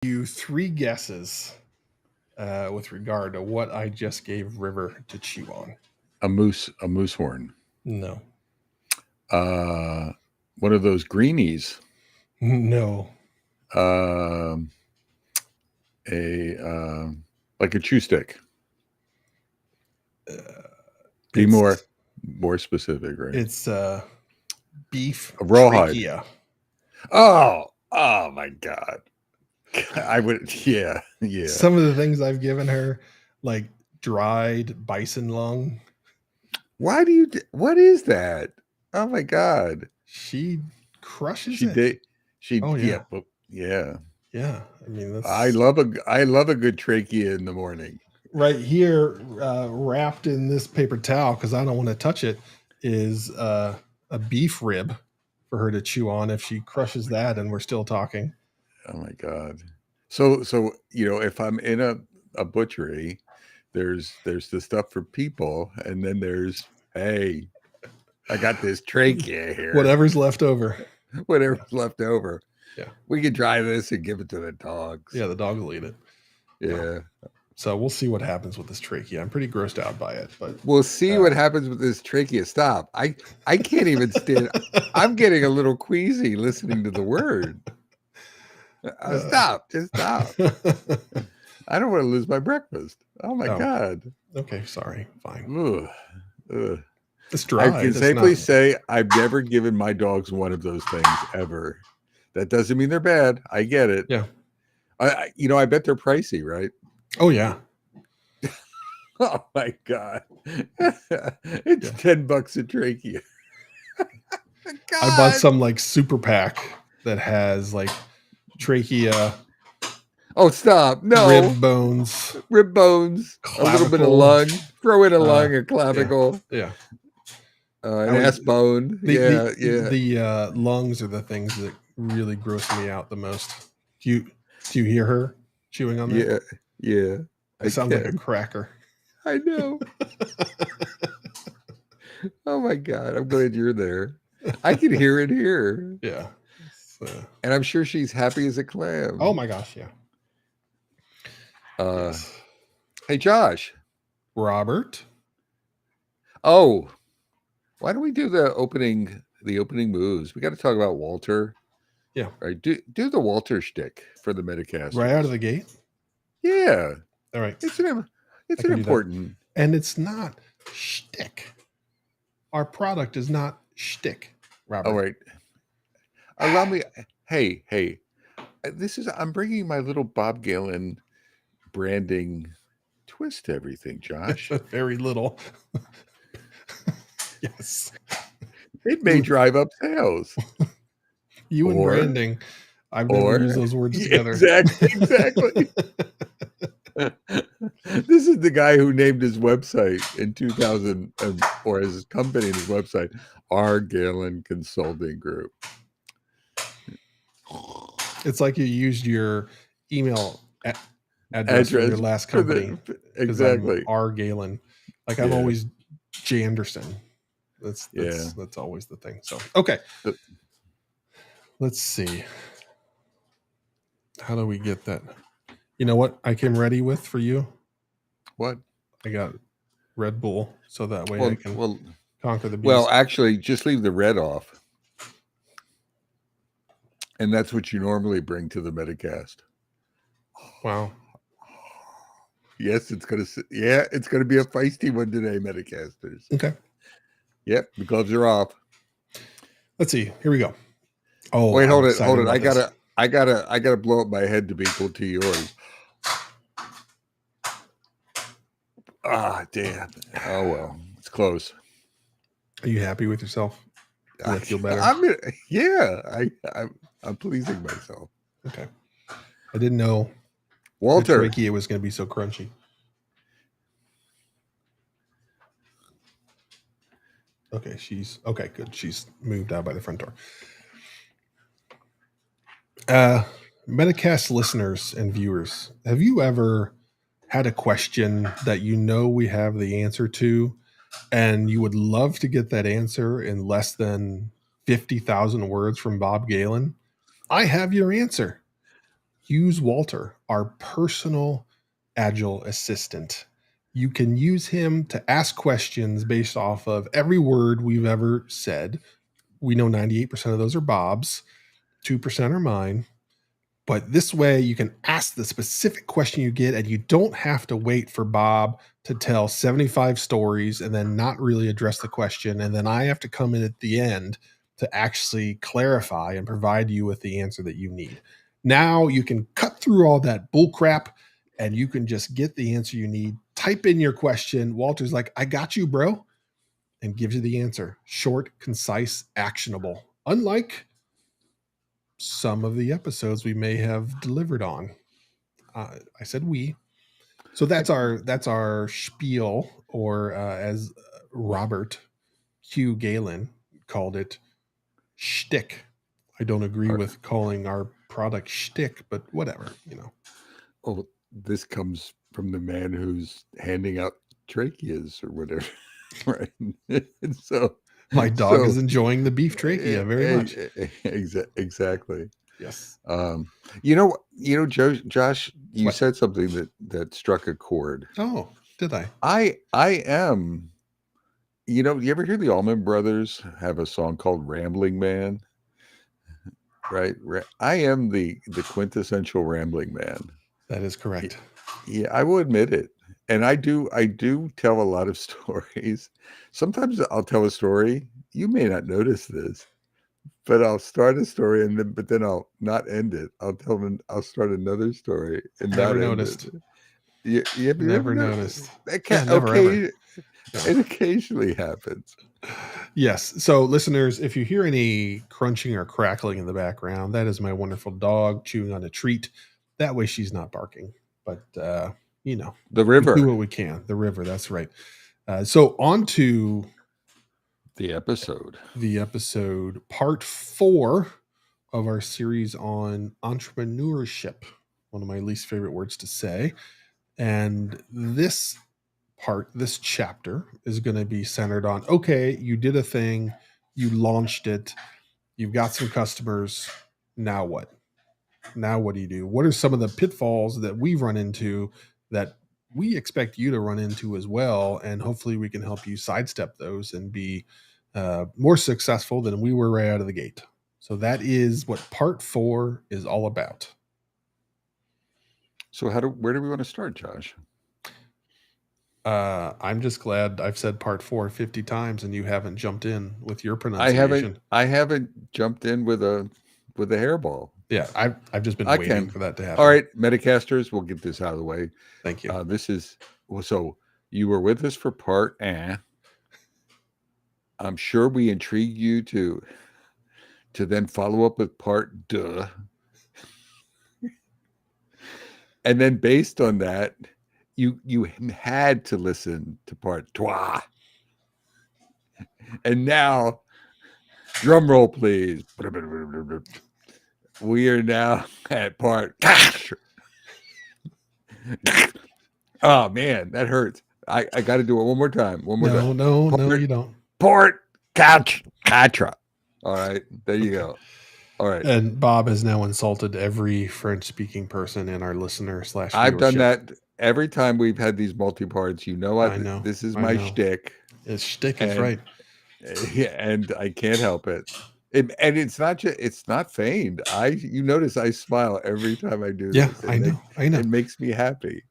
You three guesses with regard to what I just gave River to chew on. A moose horn. No. Uh, one of those greenies. No. Um, a like a chew stick. Uh, Be it's, more specific, right? It's beef A rawhide. trachea. Oh my God. I would, yeah. Some of the things I've given her, like dried bison lung. What is that? Oh my God. She crushes She it. did. Oh yeah. Yeah. Yeah. I mean, that's I love a good trachea in the morning. right here, wrapped in this paper towel because I don't want to touch it. Is a beef rib for her to chew on if she crushes that, and we're still talking. Oh my God. So if I'm in a butchery, there's the stuff for people, and then there's, hey, I got this trachea here. Whatever's left over. Whatever's left over. Yeah. We can dry this and give it to the dogs. Yeah, the dog will eat it. Yeah. So we'll see what happens with this trachea. I'm pretty grossed out by it, but we'll see what happens with this trachea. Stop. I can't even stand. I'm getting a little queasy listening to the word. Stop. Just stop. I don't want to lose my breakfast. Oh my God. Okay, sorry. Fine. Ugh. It's dry. I can safely say I've never given my dogs one of those things ever. That doesn't mean they're bad. I get it. Yeah. I bet they're pricey, right? Oh yeah. Oh my God. It's $10 a trachea. I bought some like super pack that has like trachea. Oh, stop. No. Rib bones. Clavicle. A little bit of lung. Throw in a lung, a clavicle. Yeah. An ass bone. The lungs are the things that really gross me out the most. Do you hear her chewing on that? Yeah. It sounds like a cracker. I know. Oh my God. I'm glad you're there. I can hear it here. Yeah. And I'm sure she's happy as a clam. Oh my gosh, yeah. Yes. Hey, Josh. Robert. Oh, why don't we do the opening moves? We got to talk about Walter. Yeah. Right. Do the Walter shtick for the Metacast. Right out of the gate? Yeah. All right. It's an important. And it's not shtick. Our product is not shtick, Robert. All right. Allow me. Hey. I'm bringing my little Bob Galen branding twist to everything, Josh. Very little. Yes. It may drive up sales. You and branding. I've never used those words together. Exactly. This is the guy who named his website in 2000, or his company and his website, R. Galen Consulting Group. It's like you used your email address for your last company. Exactly. R. Galen. Like I'm always J. Anderson. That's always the thing. So okay. Let's see. How do we get that? You know what I came ready with for you? What? I got Red Bull, so that way I can conquer the beast. Well, actually, just leave the red off. And that's what you normally bring to the Metacast. Wow. Yes, it's gonna be a feisty one today, Metacasters. Okay. Yep, the gloves are off. Let's see. Here we go. Oh, wait, hold it. I gotta blow up my head to be equal to yours. Ah, damn. Oh well, it's close. Are you happy with yourself? I feel better. I'm pleasing myself. Okay. I didn't know Walter the trachea was going to be so crunchy. Okay, good. She's moved out by the front door. Metacast listeners and viewers, have you ever had a question that you know we have the answer to, and you would love to get that answer in less than 50,000 words from Bob Galen? I have your answer. use Walter, our personal Agile assistant. You can use him to ask questions based off of every word we've ever said. We know 98% of those are Bob's, 2% are mine. But this way, you can ask the specific question you get, and you don't have to wait for Bob to tell 75 stories and then not really address the question. And then I have to come in at the end to actually clarify and provide you with the answer that you need. Now you can cut through all that bull crap and you can just get the answer you need. Type in your question. Walter's like, I got you, bro, and gives you the answer. Short, concise, actionable. Unlike some of the episodes we may have delivered on. I said we. So that's our spiel, or as Robert Hugh Galen called it, shtick. I don't agree with calling our product shtick, but whatever, you know. Oh, this comes from the man who's handing out tracheas or whatever, right? And so my dog is enjoying the beef trachea very much. Exactly. Yes. Josh, you said something that struck a chord. Oh, did I? I am. You ever hear the Allman Brothers have a song called "Rambling Man"? Right. I am the quintessential rambling man. That is correct. Yeah, I will admit it. And I do tell a lot of stories. Sometimes I'll tell a story. You may not notice this, but I'll start a story but then I'll not end it. I'll start another story and never not noticed. End it. You never noticed. It occasionally happens. Yes. So, listeners, if you hear any crunching or crackling in the background, that is my wonderful dog chewing on a treat. That way she's not barking. But, the river. We do what we can. The river. That's right. So, on to the episode. Part 4 of our series on entrepreneurship. One of my least favorite words to say. And this chapter is going to be centered on, okay, you did a thing, you launched it, you've got some customers. Now what? Now what do you do? What are some of the pitfalls that we've run into that we expect you to run into as well? And hopefully we can help you sidestep those and be more successful than we were right out of the gate. So that is what part 4 is all about. So where do we want to start, Josh? I'm just glad I've said part 4 50 times and you haven't jumped in with your pronunciation. I haven't jumped in with a hairball. Yeah, I've just been waiting for that to happen. All right, Metacasters, we'll get this out of the way. Thank you. So you were with us for part A. I'm sure we intrigued you to then follow up with part duh. And then based on that, you had to listen to part trois. And now, drum roll, please. We are now at part. Oh man, that hurts. I got to do it one more time. No, you don't. Part Catra. All right, there you go. All right. And Bob has now insulted every French-speaking person in our listener/viewership. I've done that every time we've had these multi-parts. I know. This is my shtick. It's shtick is right. Yeah, and I can't help it. And it's not feigned. You notice I smile every time I do this. I know. It makes me happy.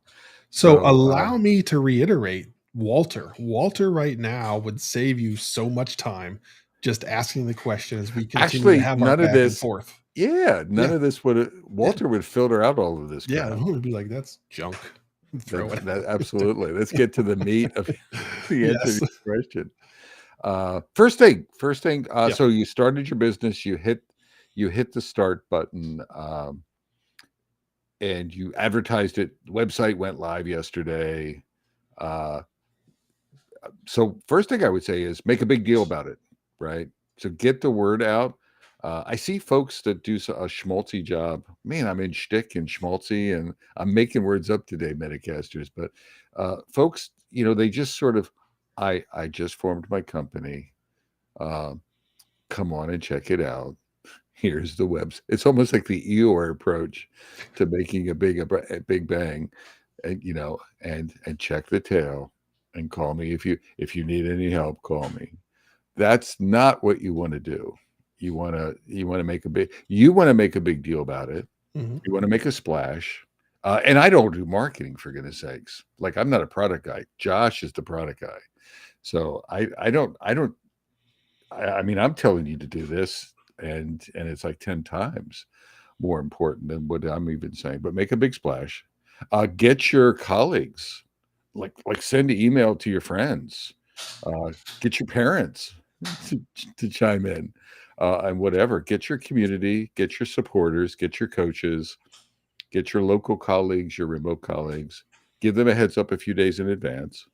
So allow me to reiterate, Walter. Walter right now would save you so much time just asking the question as we continue to have none our of this and forth. Yeah, none of this Walter would filter out all of this. Yeah, he would be like, that's junk. Throw it. Absolutely. Let's get to the meat of the answer to the question. First thing. So you started your business, you hit the start button, and you advertised it. The website went live yesterday. So first thing I would say is make a big deal about it, right? So get the word out. I see folks that do a schmaltzy job. Man, I'm in shtick and schmaltzy, and I'm making words up today, Metacasters. But folks, they just sort of, I just formed my company. Come on and check it out. Here's the webs. It's almost like the Eeyore approach to making a big bang, and and check the tail, and call me if you need any help. Call me. That's not what you want to do. You want to make a big deal about it. Mhm. You want to make a splash. And I don't do marketing, for goodness sakes. Like, I'm not a product guy. Josh is the product guy. So I mean, I'm telling you to do this, and it's like 10 times more important than what I'm even saying. But make a big splash. Get your colleagues, like send an email to your friends. Get your parents to, to chime in, and whatever. Get your community, get your supporters, get your coaches, get your local colleagues, your remote colleagues. Give them a heads up a few days in advance.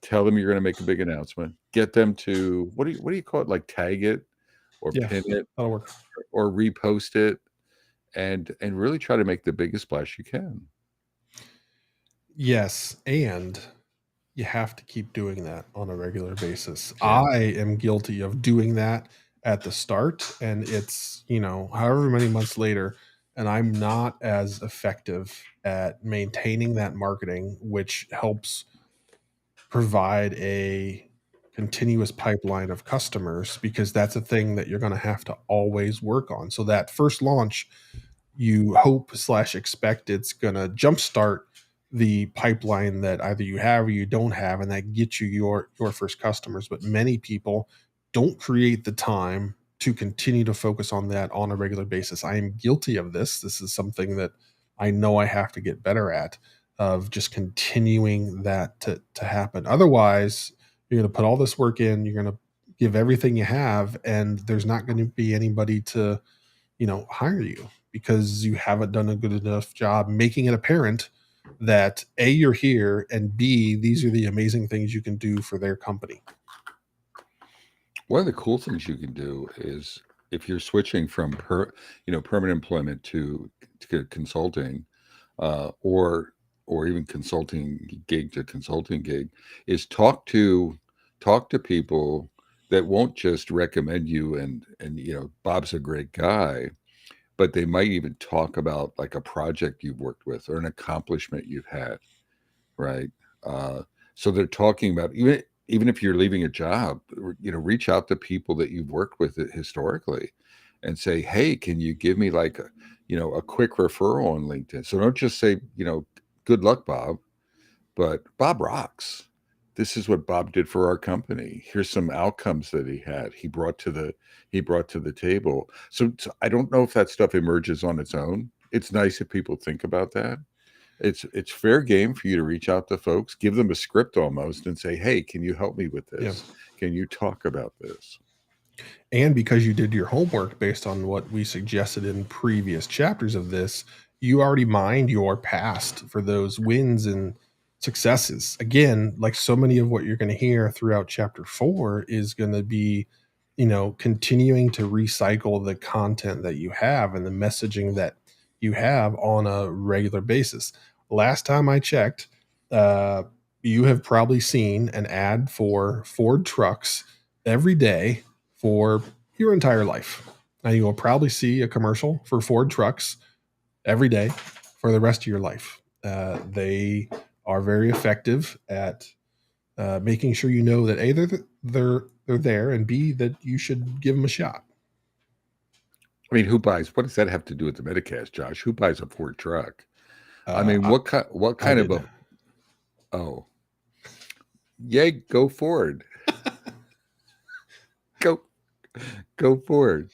Tell them you're going to make a big announcement. Get them to what do you call it? Like, tag it or Yeah, pin it that'll work. or repost it, and really try to make the biggest splash you can. Yes, and you have to keep doing that on a regular basis. Yeah. I am guilty of doing that at the start, and it's, however many months later, and I'm not as effective at maintaining that marketing, which helps provide a continuous pipeline of customers, because that's a thing that you're going to have to always work on. So that first launch, you hope slash expect it's going to jumpstart the pipeline that either you have or you don't have, and that gets you your first customers. But many people don't create the time to continue to focus on that on a regular basis. I am guilty of this. This is something that I know I have to get better at, of just continuing that to happen. Otherwise, you're going to put all this work in, you're going to give everything you have, and there's not going to be anybody to hire you, because you haven't done a good enough job making it apparent that A, you're here, and B, these are the amazing things you can do for their company. One of the cool things you can do is, if you're switching from permanent employment to consulting, or even consulting gig to consulting gig, is talk to people that won't just recommend you, and Bob's a great guy, but they might even talk about like a project you've worked with or an accomplishment you've had, right? Uh, so they're talking about, even if you're leaving a job, reach out to people that you've worked with historically, and say, hey, can you give me like a quick referral on LinkedIn? So don't just say, good luck, Bob, but Bob rocks. This is what Bob did for our company. Here's some outcomes that he brought to the table. So I don't know if that stuff emerges on its own. It's nice if people think about that. It's fair game for you to reach out to folks, give them a script almost, and say, hey, can you help me with Yeah. this? Can you talk about this? And because you did your homework based on what we suggested in previous chapters of this, you already mined your past for those wins and successes. Again, like so many of what you're going to hear throughout chapter 4 is going to be, continuing to recycle the content that you have and the messaging that you have on a regular basis. Last time I checked, you have probably seen an ad for Ford trucks every day for your entire life. And you will probably see a commercial for Ford trucks every day for the rest of your life. They are very effective at making sure you know that A, they're there, and B, that you should give them a shot. I mean, what does that have to do with the Metacast, Josh? Who buys a Ford truck? I Uh, mean, I, what I kind of did. a oh, yay, go Ford. Go go Ford.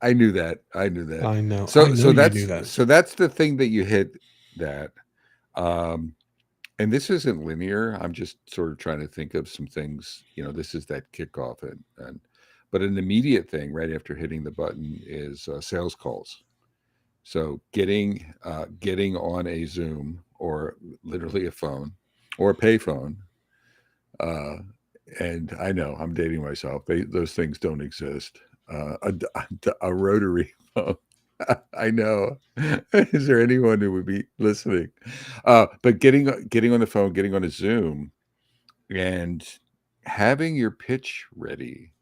I knew that. I knew that. I know. I So know so you knew that's that. so that's the thing that you hit, that um and this isn't linear. I'm just sort of trying to think of some things, this is that kickoff, and but an immediate thing right after hitting the button is sales calls. So getting on a Zoom, or literally a phone or a payphone, uh, and I know I'm dating myself. Those things don't exist. A rotary phone. I know. Is there anyone who would be listening? But getting on the phone, getting on a Zoom, and having your pitch ready,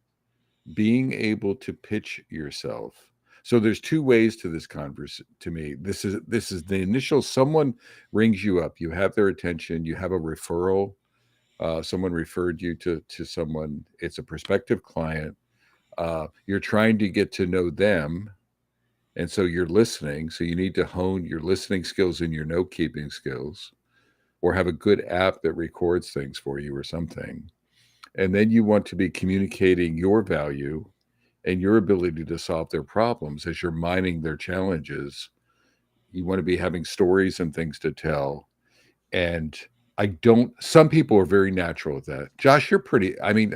being able to pitch yourself. So there's two ways to this converse to me. This is the initial, someone rings you up, you have their attention, you have a referral, someone referred you to someone, it's a prospective client, you're trying to get to know them, and so you're listening, so you need to hone your listening skills and your note keeping skills, or have a good app that records things for you or something. And then you want to be communicating your value and your ability to solve their problems as you're mining their challenges. You want to be having stories and things to tell. And some people are very natural at that. Josh, you're pretty, I mean,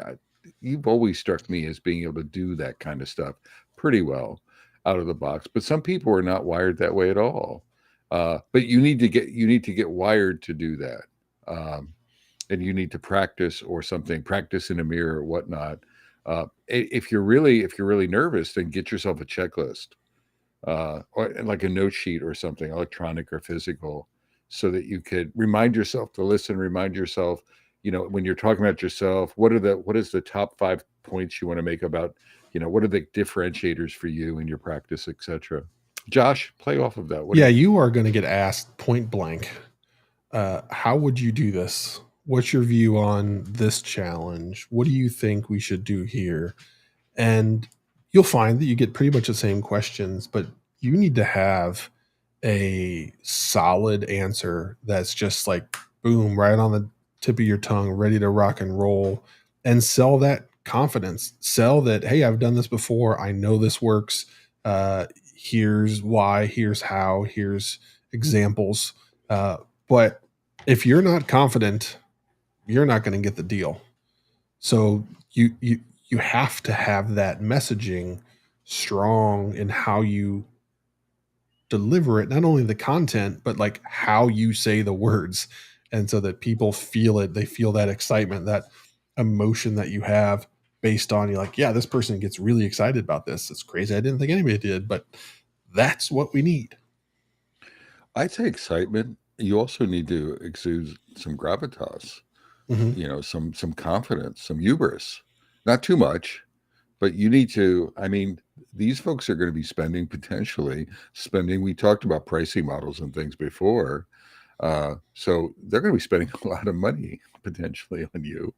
you've always struck me as being able to do that kind of stuff pretty well out of the box, but some people are not wired that way at all. But you need to get wired to do that. And you need to practice or something, practice in a mirror or whatnot. If you're really nervous, then get yourself a checklist, or like a note sheet or something, electronic or physical, so that you could remind yourself to listen, remind yourself, when you're talking about yourself, what is the top 5 points you want to make about, what are the differentiators for you in your practice, etc. Josh, play off of that. Yeah, you are going to get asked point blank, how would you do this? What's your view on this challenge? What do you think we should do here? And you'll find that you get pretty much the same questions, but you need to have a solid answer that's just like boom, right on the tip of your tongue, ready to rock and roll, and sell that confidence. Sell that, hey, I've done this before. I know this works. Here's why, here's how, here's examples. But if you're not confident, you're not going to get the deal. So you have to have that messaging strong in how you deliver it, not only the content, but like how you say the words. And so that people feel it, they feel that excitement, that emotion that you have based on, you're like, yeah, this person gets really excited about this. It's crazy. I didn't think anybody did, but that's what we need. I'd say excitement. You also need to exude some gravitas, Mhm. some confidence, some hubris. Not too much, but you need to. I mean, these folks are going to be potentially spending. We talked about pricing models and things before, so they're going to be spending a lot of money potentially on you,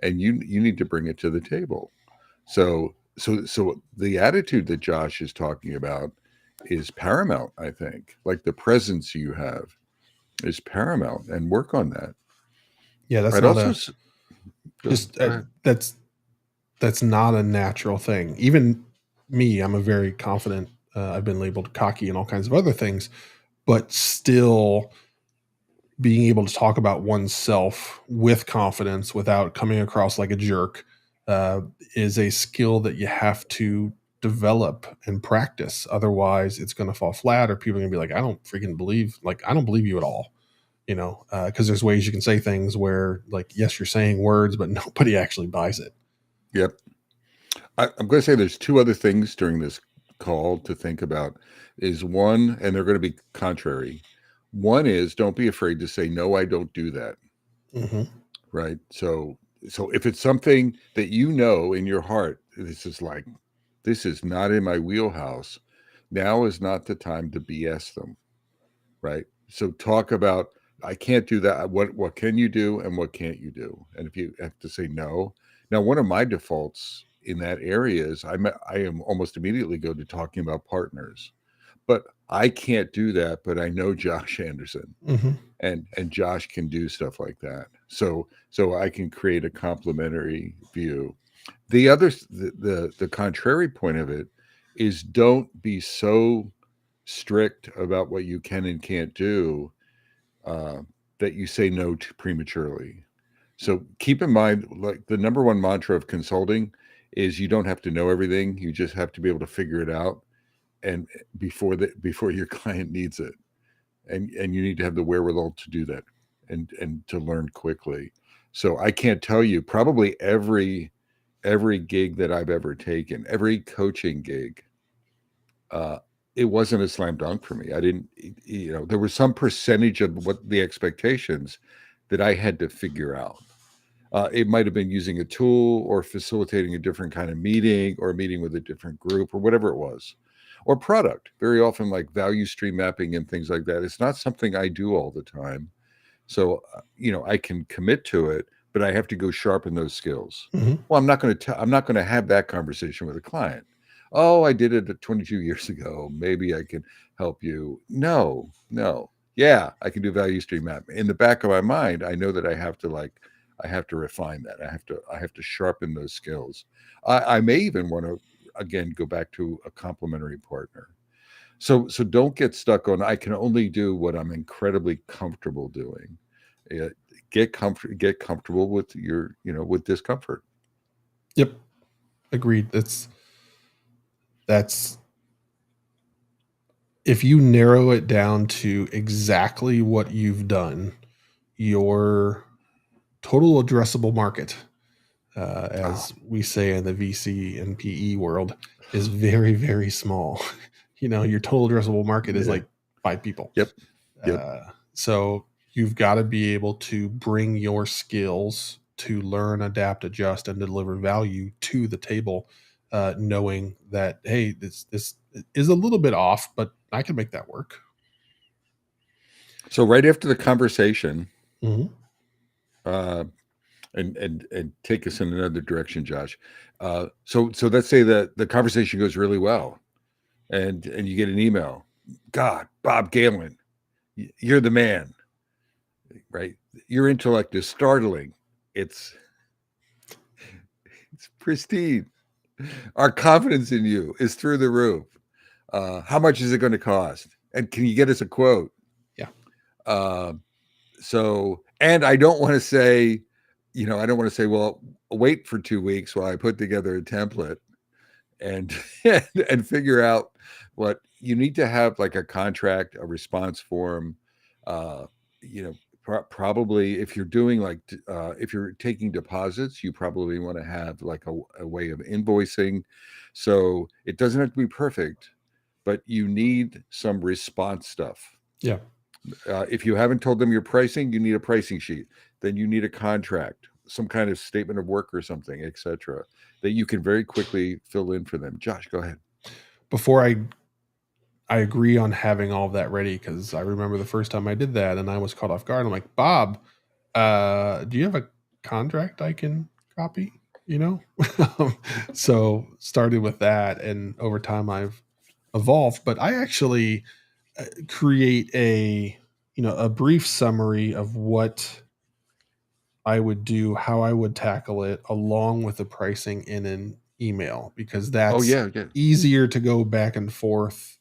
and you need to bring it to the table. So the attitude that Josh is talking about is paramount. I think, like, the presence you have is paramount, and work on that. Yeah, that's I'd not also a just that's not a natural thing. Even me, I'm a very confident. I've been labeled cocky and all kinds of other things, but still being able to talk about oneself with confidence without coming across like a jerk uh, is a skill that you have to develop and practice. Otherwise, it's going to fall flat, or people are going to be like, "I don't freaking believe, like, I don't believe you at all." Because there's ways you can say things where, like, yes, you're saying words, but nobody actually buys it. Yep. I'm going to say there's two other things during this call to think about. Is one, and they're going to be contrary. One is, don't be afraid to say, no, I don't do that. Hmm. Right. So if it's something that in your heart, this is not in my wheelhouse, now is not the time to BS them. Right. So talk about, I can't do that. What can you do and what can't you do? And if you have to say no. Now, one of my defaults in that area is I am almost immediately go to talking about partners, but I can't do that. But I know Josh Anderson, Hmm. and Josh can do stuff like that. So I can create a complementary view. The contrary point of it is, don't be so strict about what you can and can't do, that you say no to prematurely. So keep in mind, like, the number one mantra of consulting is, you don't have to know everything. You just have to be able to figure it out, and before your client needs it, and you need to have the wherewithal to do that, and to learn quickly. So I can't tell you, probably every gig that I've ever taken, every coaching gig, it wasn't a slam dunk for me. I didn't, there was some percentage of what the expectations that I had to figure out. It might have been using a tool, or facilitating a different kind of meeting, or a meeting with a different group, or whatever it was. or product. Very often, like value stream mapping and things like that. It's not something I do all the time. So, I can commit to it, but I have to go sharpen those skills. Mhm. Well, I'm not going to have that conversation with a client. Oh, I did it 22 years ago. Maybe I can help you. No, no. Yeah, I can do value stream map. In the back of my mind, I know that I have to refine that. I have to sharpen those skills. I may even want to again go back to a complementary partner. So don't get stuck on I can only do what I'm incredibly comfortable doing. Uh, get comfortable with your with discomfort. Yep. Agreed. That's if you narrow it down to exactly what you've done, your total addressable market, Ah, as we say in the VC and PE world, is very, very small. Your total addressable market is yeah. like 5 people. Yep. Yep. Uh, so you've got to be able to bring your skills to learn, adapt, adjust, and deliver value to the table, knowing that, hey, this is a little bit off, but I can make that work. So right after the conversation, Mhm. uh, and take us in another direction, Josh. So let's say that the conversation goes really well, and you get an email. God, Bob Galen, you're the man, right? Your intellect is startling. It's it's pristine. Our confidence in you is through the roof. How much is it going to cost? And can you get us a quote? Yeah. Uh, and I don't want to say, I don't want to say, well, wait for 2 weeks while I put together a template and and figure out what you need to have, like a contract, a response form. Uh, probably if you're doing if you're taking deposits, you probably want to have like a way of invoicing. So it doesn't have to be perfect, but you need some response stuff. Yeah. If you haven't told them your pricing, you need a pricing sheet. Then you need a contract, some kind of statement of work or something, etc., that you can very quickly fill in for them. Josh, go ahead. Before I agree on having all of that ready, because I remember the first time I did that and I was caught off guard. I'm like, Bob, do you have a contract I can copy? You know? So started with that, and over time I've evolved. But I actually create a brief summary of what I would do, how I would tackle it, along with the pricing in an email, because Oh that's yeah, yeah. easier to go back and forth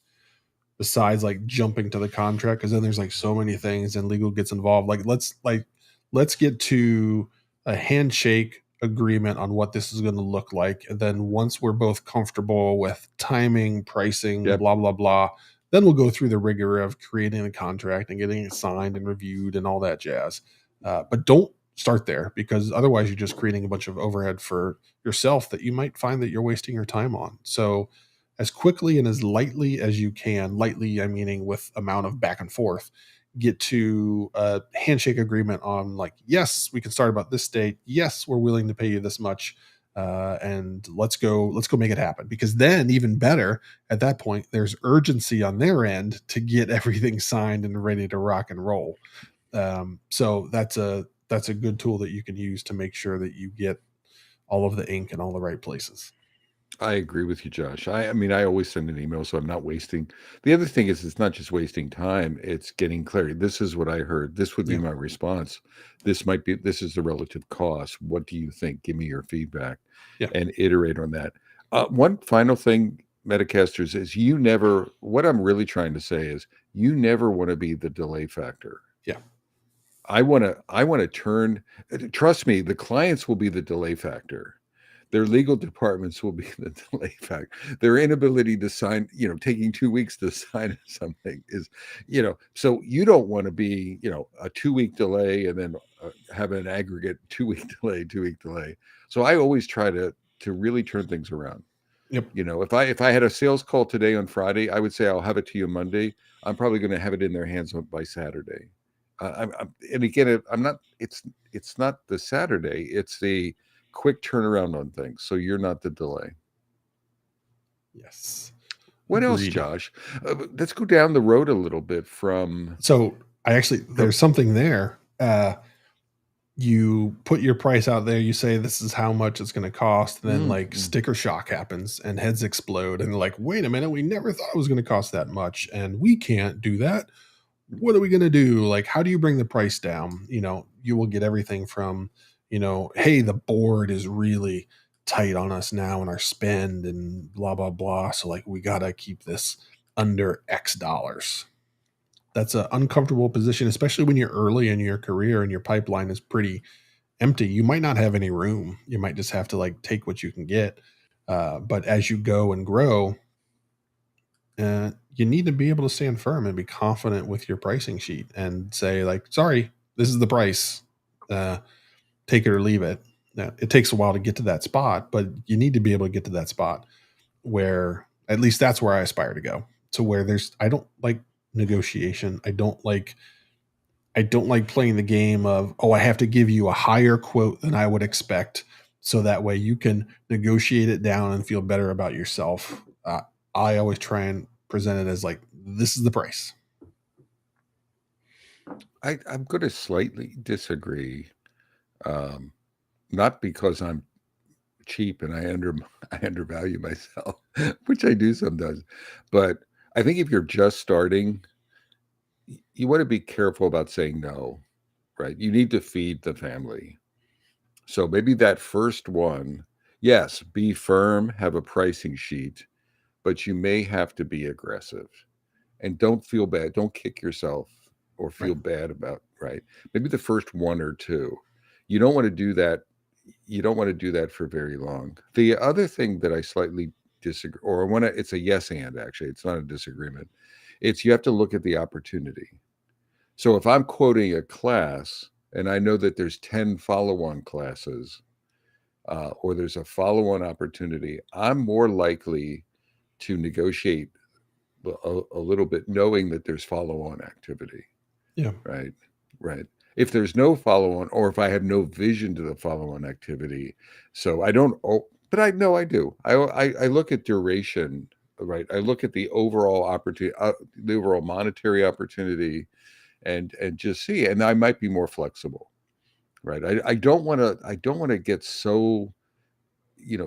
besides like jumping to the contract, because then there's like so many things and legal gets involved. Let's get to a handshake agreement on what this is going to look like, and then once we're both comfortable with timing, pricing, Yep. blah blah blah, then we'll go through the rigor of creating a contract and getting it signed and reviewed and all that jazz. But don't start there, because otherwise you're just creating a bunch of overhead for yourself that you might find that you're wasting your time on. So as quickly and as lightly as you can, lightly, I'm meaning with amount of back and forth, get to a handshake agreement on, like, yes, we can start about this date. Yes, we're willing to pay you this much. And let's go make it happen. Because then, even better, at that point, there's urgency on their end to get everything signed and ready to rock and roll. So that's a good tool that you can use to make sure that you get all of the ink in all the right places. I agree with you, Josh. I mean, I always send an email, so I'm not wasting. The other thing is, it's not just wasting time; it's getting clarity. This is what I heard. This would be Yeah. my response. This might be. This is the relative cost. What do you think? Give me your feedback, Yeah. and iterate on that. One final thing, Metacasters, is you never. What I'm really trying to say is, you never want to be the delay factor. Yeah. I want to turn. Trust me, the clients will be the delay factor. Their legal departments will be the delay factor. Their inability to sign, taking 2 weeks to sign something is, so you don't want to be, a 2 week delay and then have an aggregate 2 week delay, 2 week delay. So I always try to really turn things around. Yep. If I had a sales call today on Friday, I would say I'll have it to you Monday. I'm probably going to have it in their hands by Saturday. And again, I'm not. It's not the Saturday. It's the quick turnaround on things. So you're not the delay. Yes. What else, Agreed. Josh? Let's go down the road a little bit from So I actually, from. there's something there. You put your price out there, you say this is how much it's going to cost, and then like Mm. sticker shock happens and heads explode, and they're like, wait a minute, we never thought it was going to cost that much, and we can't do that. What are we going to do? Like, how do you bring the price down? You will get everything from, hey, the board is really tight on us now in our spend and blah blah blah, so like we got to keep this under X dollars. That's an uncomfortable position, especially when you're early in your career and your pipeline is pretty empty. You might not have any room. You might just have to like take what you can get. But as you go and grow, you need to be able to stand firm and be confident with your pricing sheet and say like, sorry, this is the price. Take it or leave it. Now, it takes a while to get to that spot, but you need to be able to get to that spot where at least that's where I aspire to go. To where I don't like negotiation. I don't like playing the game of, oh, I have to give you a higher quote than I would expect. So that way you can negotiate it down and feel better about yourself. I always try and present it as like, this is the price. I'm going to slightly disagree, not because I'm cheap and I undervalue myself, which I do sometimes, but I think if you're just starting, you want to be careful about saying no, right? You need to feed the family. So maybe that first one, yes, be firm, have a pricing sheet, but you may have to be aggressive and don't feel bad. Don't kick yourself or Right. feel bad about, right? Maybe the first one or two. You don't want to do that. You don't want to do that for very long. The other thing that I slightly disagree, or I want to, it's a yes and actually, it's not a disagreement. It's you have to look at the opportunity. So if I'm quoting a class and I know that there's 10 follow-on classes, or there's a follow-on opportunity, I'm more likely to negotiate a little bit, knowing that there's follow-on activity. Yeah. Right. Right. If there's no follow-on, or if I have no vision to the follow-on activity, so I don't. Oh, but I know I do. I look at duration. Right. I look at the overall opportunity, the overall monetary opportunity, and just see. And I might be more flexible. Right. I don't want to. I don't want to get so,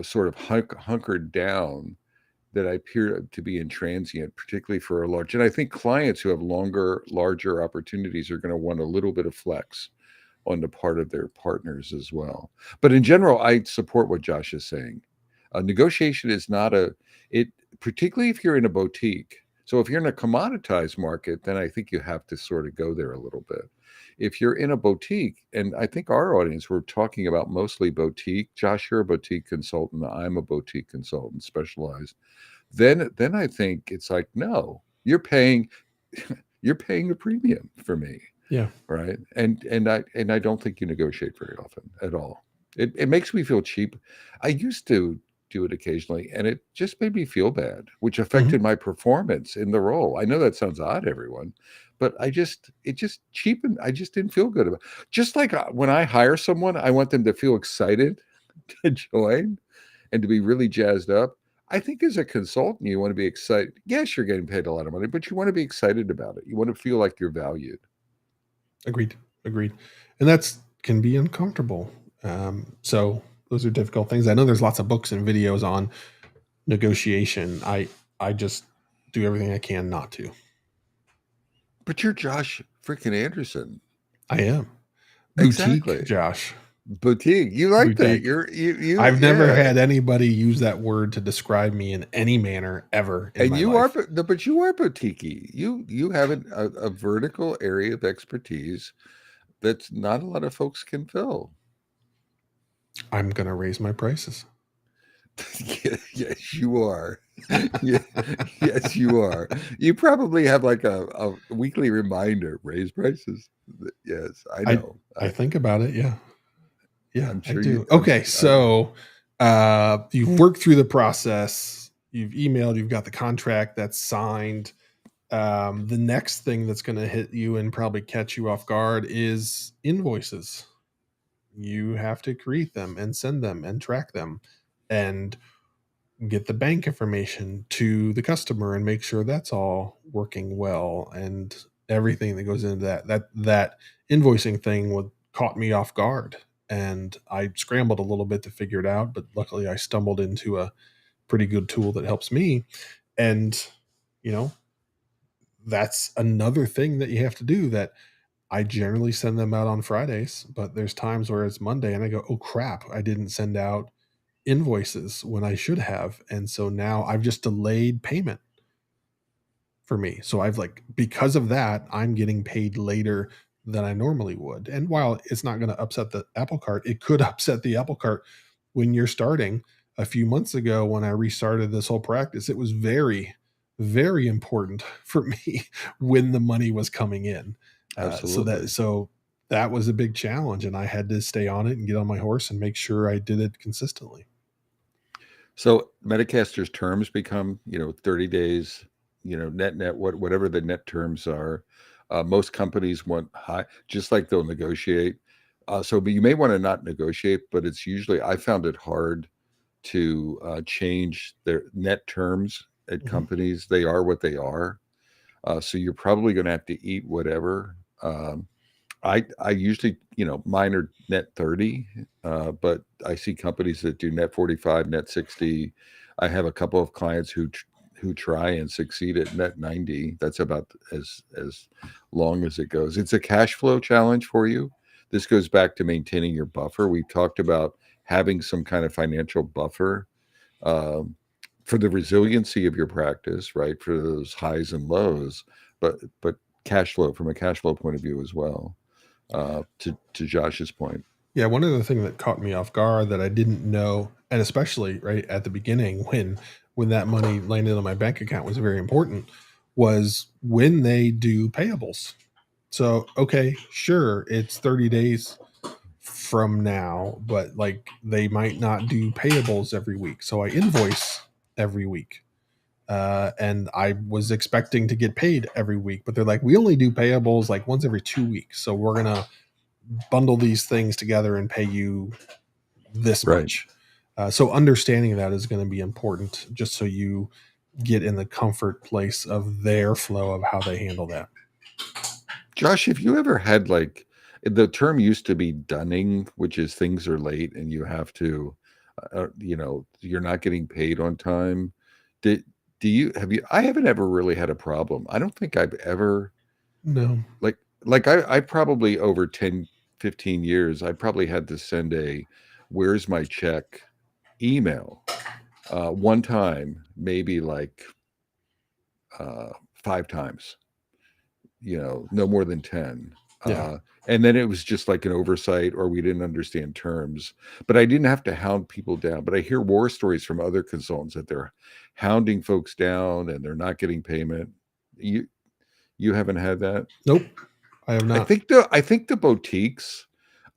sort of hunkered down that I appear to be intransient, particularly for a large. And I think clients who have larger opportunities are going to want a little bit of flex on the part of their partners as well. But in general, I support what Josh is saying. Negotiation is not it, particularly if you're in a boutique. So if you're in a commoditized market, then I think you have to sort of go there a little bit. If you're in a boutique, and I think our audience, we're talking about mostly boutique. Josh, you're a boutique consultant. I'm a boutique consultant, specialized. Then I think it's like, no, you're paying you're paying a premium for me. Yeah. Right. And I don't think you negotiate very often at all. It makes me feel cheap. I used to do it occasionally and it just made me feel bad, which Mhm. affected my performance in the role. I know that sounds odd, everyone, but it just cheapened. I just didn't feel good about it. Just like when I hire someone, I want them to feel excited to join and to be really jazzed up. I think as a consultant, you want to be excited. Yes, you're getting paid a lot of money, but you want to be excited about it. You want to feel like you're valued. Agreed. Agreed. And that's can be uncomfortable. So those are difficult things. I know there's lots of books and videos on negotiation. I just do everything I can not to. But you're Josh freaking Anderson. I am. Boutique, Exactly. Josh. Boutique. You like that. Boutique. You I've never yeah. had anybody use that word to describe me in any manner ever in And my you are, life. but you are boutique. You have a vertical area of expertise that's not a lot of folks can fill. I'm going to raise my prices. Yes, you are. Yeah, yes, you are. You probably have like a weekly reminder, raise prices. Yes, I I know. I think about it. Yeah. Yeah, I'm I sure you. do. Okay, so you've worked through the process. You've emailed. You've got the contract that's signed. The next thing that's going to hit you and probably catch you off guard is invoices. You have to create them and send them and track them. And get the bank information to the customer and make sure that's all working well, and everything that goes into that invoicing thing would caught me off guard, and I scrambled a little bit to figure it out, but luckily I stumbled into a pretty good tool that helps me. And you know, that's another thing that you have to do, that I generally send them out on Fridays, but there's times where it's Monday and I go, "Oh crap, I didn't send out invoices when I should have." And so now I've just delayed payment for me. So I've like, because of that, I'm getting paid later than I normally would. And while it's not going to upset the apple cart, it could upset the apple cart when you're starting. A few months ago, when I restarted this whole practice, it was very, very important for me when the money was coming in. Absolutely. So that was a big challenge, and I had to stay on it and get on my horse and make sure I did it consistently. So Medicaster's terms become, 30 days, net, whatever the net terms are. Most companies want high, just like they'll negotiate. But you may want to not negotiate, but it's usually, I found it hard to change their net terms at Mhm. companies. They are what they are. So you're probably going to have to eat whatever. I usually, mine are net 30, but I see companies that do net 45, net 60. I have a couple of clients who try and succeed at net 90. That's about as long as it goes. It's a cash flow challenge for you. This goes back to maintaining your buffer. We talked about having some kind of financial buffer um, for the resiliency of your practice, right? For those highs and lows, but cash flow from a cash flow point of view as well. To Josh's point. Yeah, one other thing that caught me off guard that I didn't know, and especially right at the beginning when that money landed on my bank account was very important, was when they do payables. So, okay, sure, it's 30 days from now, but like they might not do payables every week. So I invoice every week. And I was expecting to get paid every week, but they're like, we only do payables like once every 2 weeks. So we're going to bundle these things together and pay you this Right. much. So understanding that is going to be important, just so you get in the comfort place of their flow of how they handle that. Josh, if you ever had like the term used to be dunning, which is things are late and you have to, you're not getting paid on time. Did do you have you? I haven't ever really had a problem. I don't think I've ever No. like I probably over 10, 15 years, I probably had to send a where's my check email one time, maybe like 5 times, no more than 10. Yeah. And then it was just like an oversight or we didn't understand terms, but I didn't have to hound people down. But I hear war stories from other consultants that they're hounding folks down and they're not getting payment. You haven't had that? Nope. I have not. I think the boutiques,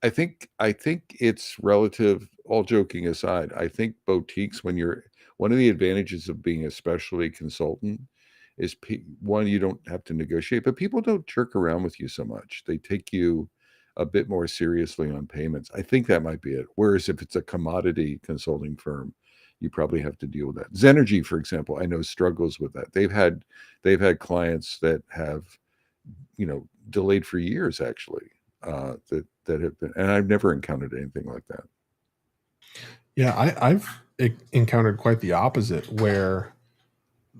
I think it's relative, all joking aside, I think boutiques, when you're one of the advantages of being a specialty consultant is one, you don't have to negotiate, but people don't jerk around with you so much. They take you a bit more seriously on payments. I think that might be it. Whereas if it's a commodity consulting firm, you probably have to deal with that. Zenergy, for example, I know struggles with that. They've had clients that have delayed for years actually, that have been, and I've never encountered anything like that. Yeah, I've encountered quite the opposite, where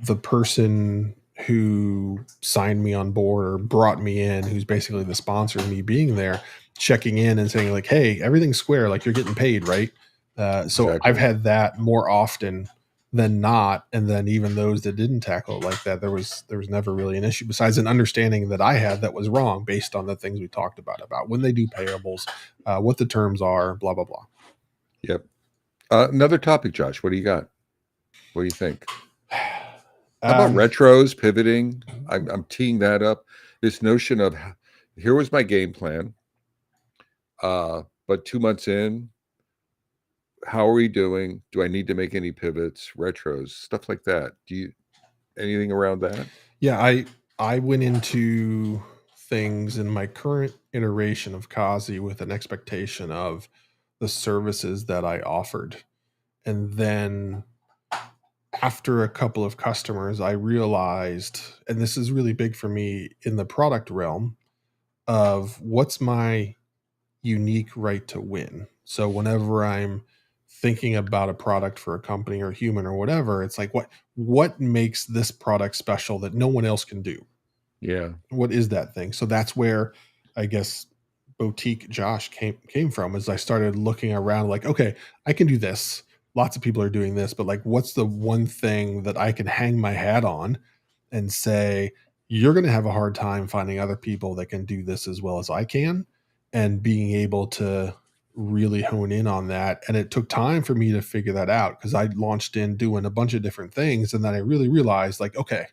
the person who signed me on board or brought me in, who's basically the sponsor of me being there, checking in and saying like, "Hey, everything's square. Like you're getting paid, right?" So I've Exactly. had that more often than not, and then even those that didn't tackle it like that, there was never really an issue, besides an understanding that I had that was wrong based on the things we talked about when they do payables, what the terms are, blah blah blah. Yep. Another topic, Josh. What do you got? What do you think? How about Um, retros, pivoting? I'm teeing that up. This notion of here was my game plan, but 2 months in, how are we doing? Do I need to make any pivots, retros, stuff like that? Do you anything around that? Yeah, I went into things in my current iteration of Kazi with an expectation of the services that I offered. And then after a couple of customers, I realized, and this is really big for me in the product realm, of what's my unique right to win. So whenever I'm thinking about a product for a company or human or whatever, it's like what makes this product special that no one else can do? Yeah. What is that thing? So that's where I guess boutique Josh came from. As I started looking around, like, okay, I can do this. Lots of people are doing this, but like, what's the one thing that I can hang my hat on and say, you're going to have a hard time finding other people that can do this as well as I can, and being able to really hone in on that. And it took time for me to figure that out because I launched in doing a bunch of different things, and then I really realized, like, okay,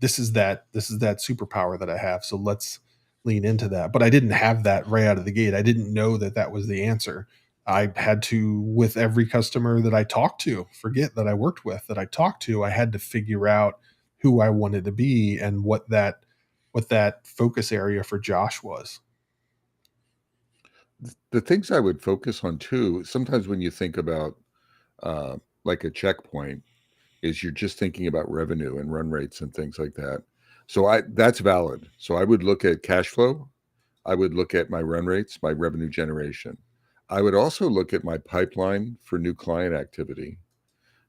this is that superpower that I have. So let's lean into that. But I didn't have that right out of the gate. I didn't know that that was the answer. I had to, with every customer that I talked to, forget that I worked with, that I talked to, I had to figure out who I wanted to be and what that focus area for Josh was. The things I would focus on too, sometimes when you think about uh, like a checkpoint, is you're just thinking about revenue and run rates and things like that. So that's valid. So I would look at cash flow. I would look at my run rates, my revenue generation. I would also look at my pipeline for new client activity.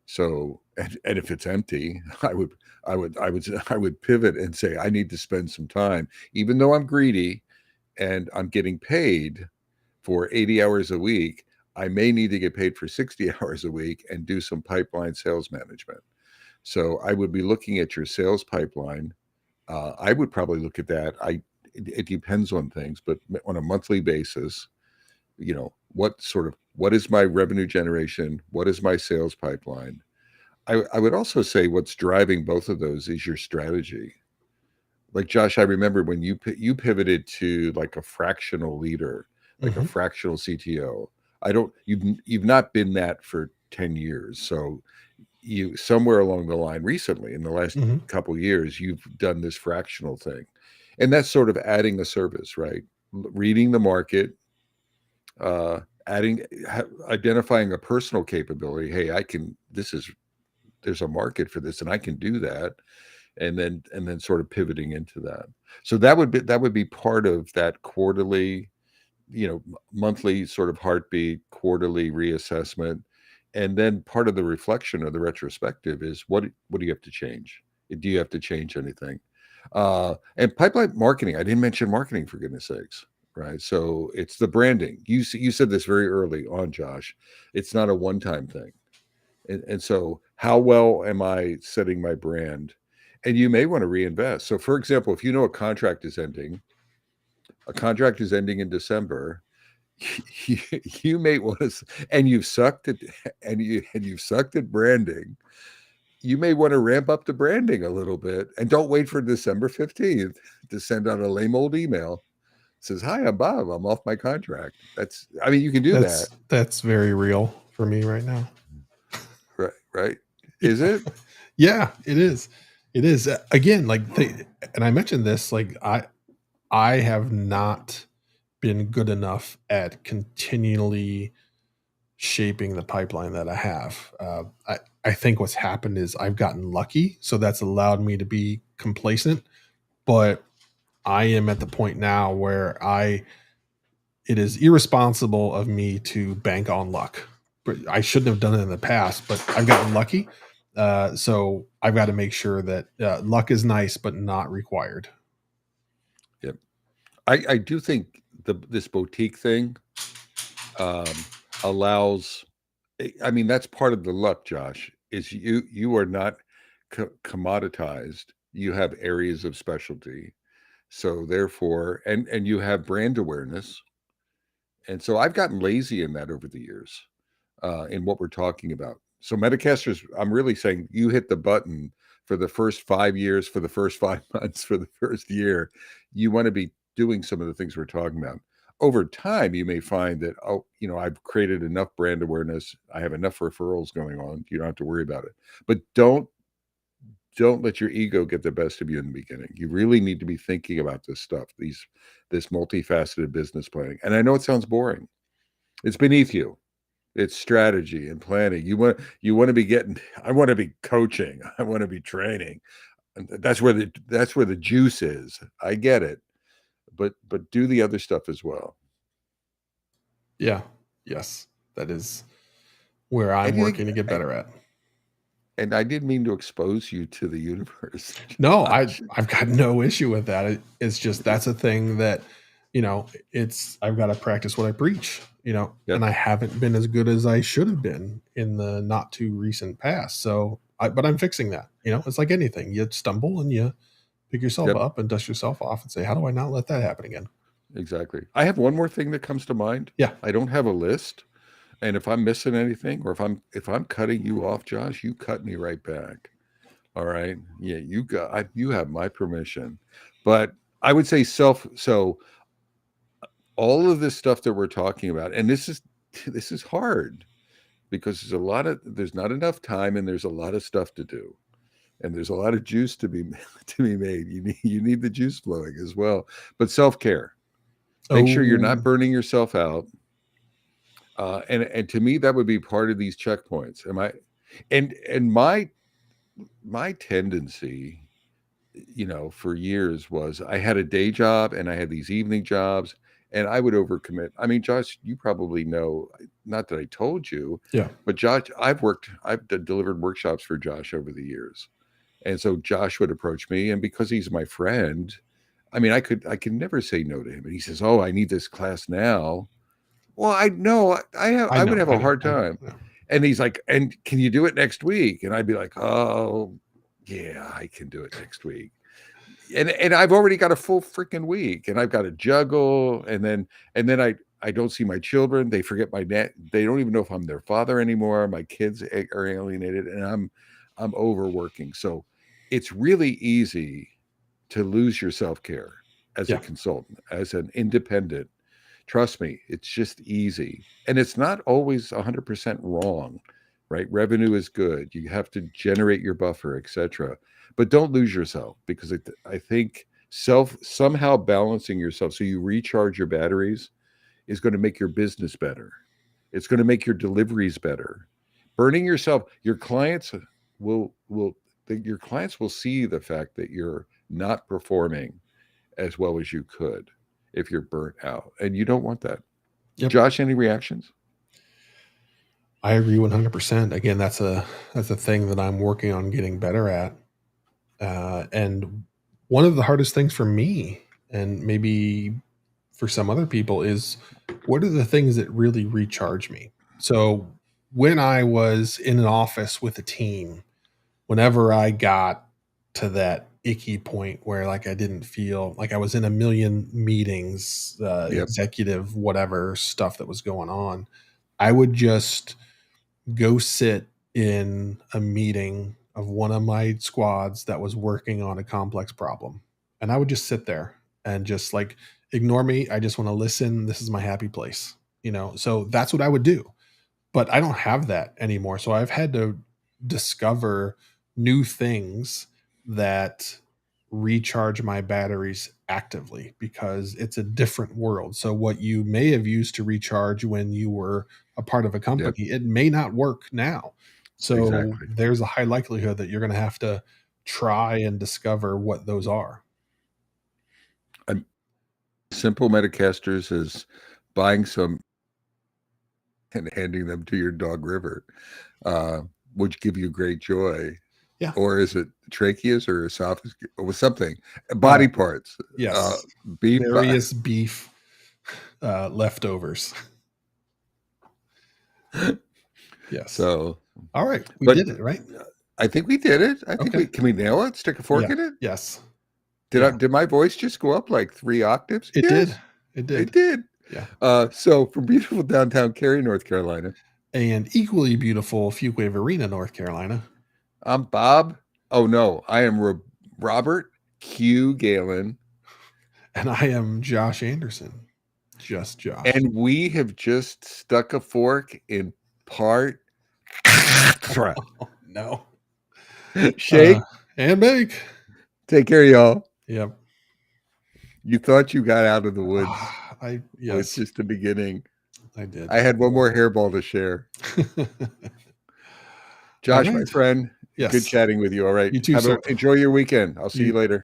So, and if it's empty, I would pivot and say, I need to spend some time, even though I'm greedy and I'm getting paid for 80 hours a week. I may need to get paid for 60 hours a week and do some pipeline sales management. So I would be looking at your sales pipeline. I would probably look at that. It depends on things, but on a monthly basis, what is my revenue generation? What is my sales pipeline? I would also say what's driving both of those is your strategy. Like Josh, I remember when you pivoted to like a fractional leader, like a Hmm. fractional CTO. I don't you've not been that for 10 years. So you somewhere along the line recently in the last Hmm. couple years you've done this fractional thing. And that's sort of adding a service, right? Reading the market, adding identifying a personal capability. Hey, there's a market for this and I can do that, and then sort of pivoting into that. So that would be part of that quarterly, monthly sort of heartbeat, quarterly reassessment. And then part of the reflection or the retrospective is what do you have to change? Do you have to change anything? And pipeline marketing, I didn't mention marketing for goodness sakes, right? So it's the branding. You said this very early on, Josh. It's not a one-time thing. And so how well am I setting my brand? And you may want to reinvest. So for example, if you know a contract is ending in December, you may want to, and you've sucked at you've sucked at branding. You may want to ramp up the branding a little bit, and don't wait for December 15th to send out a lame old email. It says, "Hi, I'm Bob. I'm off my contract." I mean, you can do that, That's very real for me right now. right? Right? Is Yeah. it? Yeah, it is. It is. Again, like and I mentioned this, like I have not been good enough at continually shaping the pipeline that I have. I think what's happened is I've gotten lucky, so that's allowed me to be complacent. But I am at the point now where it is irresponsible of me to bank on luck. But I shouldn't have done it in the past, but I've gotten lucky. So I've got to make sure that luck is nice, but not required. Yep. I do think this boutique thing um, allows. I mean, that's part of the luck, Josh. Is you are not commoditized. You have areas of specialty, so therefore, and you have brand awareness. And so I've gotten lazy in that over the years, in what we're talking about. So Metacasters, I'm really saying you hit the button for the first 5 years, for the first 5 months, for the first year. You want to be doing some of the things we're talking about. Over time, you may find that, oh, I've created enough brand awareness. I have enough referrals going on. You don't have to worry about it. But don't let your ego get the best of you in the beginning. You really need to be thinking about this stuff, this multifaceted business planning. And I know it sounds boring. It's beneath you. It's strategy and planning. You want to be getting. I want to be coaching. I want to be training. And that's where the juice is. I get it, but do the other stuff as well. Yeah. Yes. That is where I'm And you think, working to get better at. and I didn't mean to expose you to the universe, No, Josh. I've got no issue with that. It's just that's a thing that, it's I've got to practice what I preach, and Yep, I haven't been as good as I should have been in the not too recent past. But I'm fixing that. It's like anything. You stumble and you pick yourself yep, up and dust yourself off and say, how do I not let that happen again? exactly. I have one more thing that comes to mind. Yeah. I don't have a list, and if I'm missing anything, or if I'm cutting you off, Josh, you cut me right back. All right. Yeah, you have my permission. But I would say so all of this stuff that we're talking about, and this is hard because there's not enough time and there's a lot of stuff to do. And there's a lot of juice to be to be made. You need the juice flowing as well. But self-care. Make sure you're Oh, not burning yourself out. And to me, that would be part of these checkpoints. And my tendency, for years was I had a day job and I had these evening jobs and I would overcommit. I mean, Josh, you probably know, not that I told you, yeah. but Josh, I've delivered workshops for Josh over the years. And so Josh would approach me, and because he's my friend, I mean, I can never say no to him. And he says, "Oh, I need this class now." Well, I know I would have I a know. hard time. I know. And he's like, "And can you do it next week?" And I'd be like, "Oh, yeah, I can do it next week." And I've already got a full freaking week, and I've got to juggle, and then I don't see my children. They forget my net. They don't even know if I'm their father anymore. My kids are alienated, and I'm overworking. So it's really easy to lose your self-care as a Yeah. consultant, as an independent. Trust me, it's just easy. And it's not always 100% wrong, right? Revenue is good. You have to generate your buffer, etc. But don't lose yourself, because I think somehow balancing yourself so you recharge your batteries is going to make your business better. It's going to make your deliveries better. Burning yourself, your clients will see the fact that you're not performing as well as you could if you're burnt out, and you don't want that. Yep. Josh, any reactions? I agree 100%. Again, that's a thing that I'm working on getting better at. And one of the hardest things for me, and maybe for some other people, is what are the things that really recharge me? So when I was in an office with a team, whenever I got to that icky point where like I didn't feel like I was in a million meetings, Yep. executive, whatever stuff that was going on, I would just go sit in a meeting of one of my squads that was working on a complex problem. And I would just sit there and just like ignore me. I just want to listen. This is my happy place. So that's what I would do. But I don't have that anymore. So I've had to discover new things that recharge my batteries actively because it's a different world. So what you may have used to recharge when you were a part of a Yep. company, it may not work now. So Exactly. there's a high likelihood that you're going to have to try and discover what those are. I'm simple Metacasters is buying some and handing them to your dog River, uh, which give you great joy. Yeah. Or is it tracheas or esophagus or something? Body parts. Uh, Yes. beef. Various beef leftovers. Yes. So, All right. We but did it, right? I think we did it. I think Okay. can we nail it? Stick a fork Yeah. in it? Yes. Did Yeah. did my voice just go up like 3 octaves? It did. Yes, It it did. did. Yeah. So from beautiful downtown Cary, North Carolina, And equally beautiful Fuquay Arena, North Carolina. I'm Bob. Oh no, I am Robert Q. Galen, And I am Josh Anderson. Just Josh. and we have just stuck a fork in part. Oh, no. Shake. And bake. Take care, y'all. Yep. You thought you got out of the woods. Yes. It's just the beginning. I did. I had one more hairball to share. Josh, my right. friend, Yes. good chatting with you. All right. You too, sir. Enjoy your weekend. I'll see you later.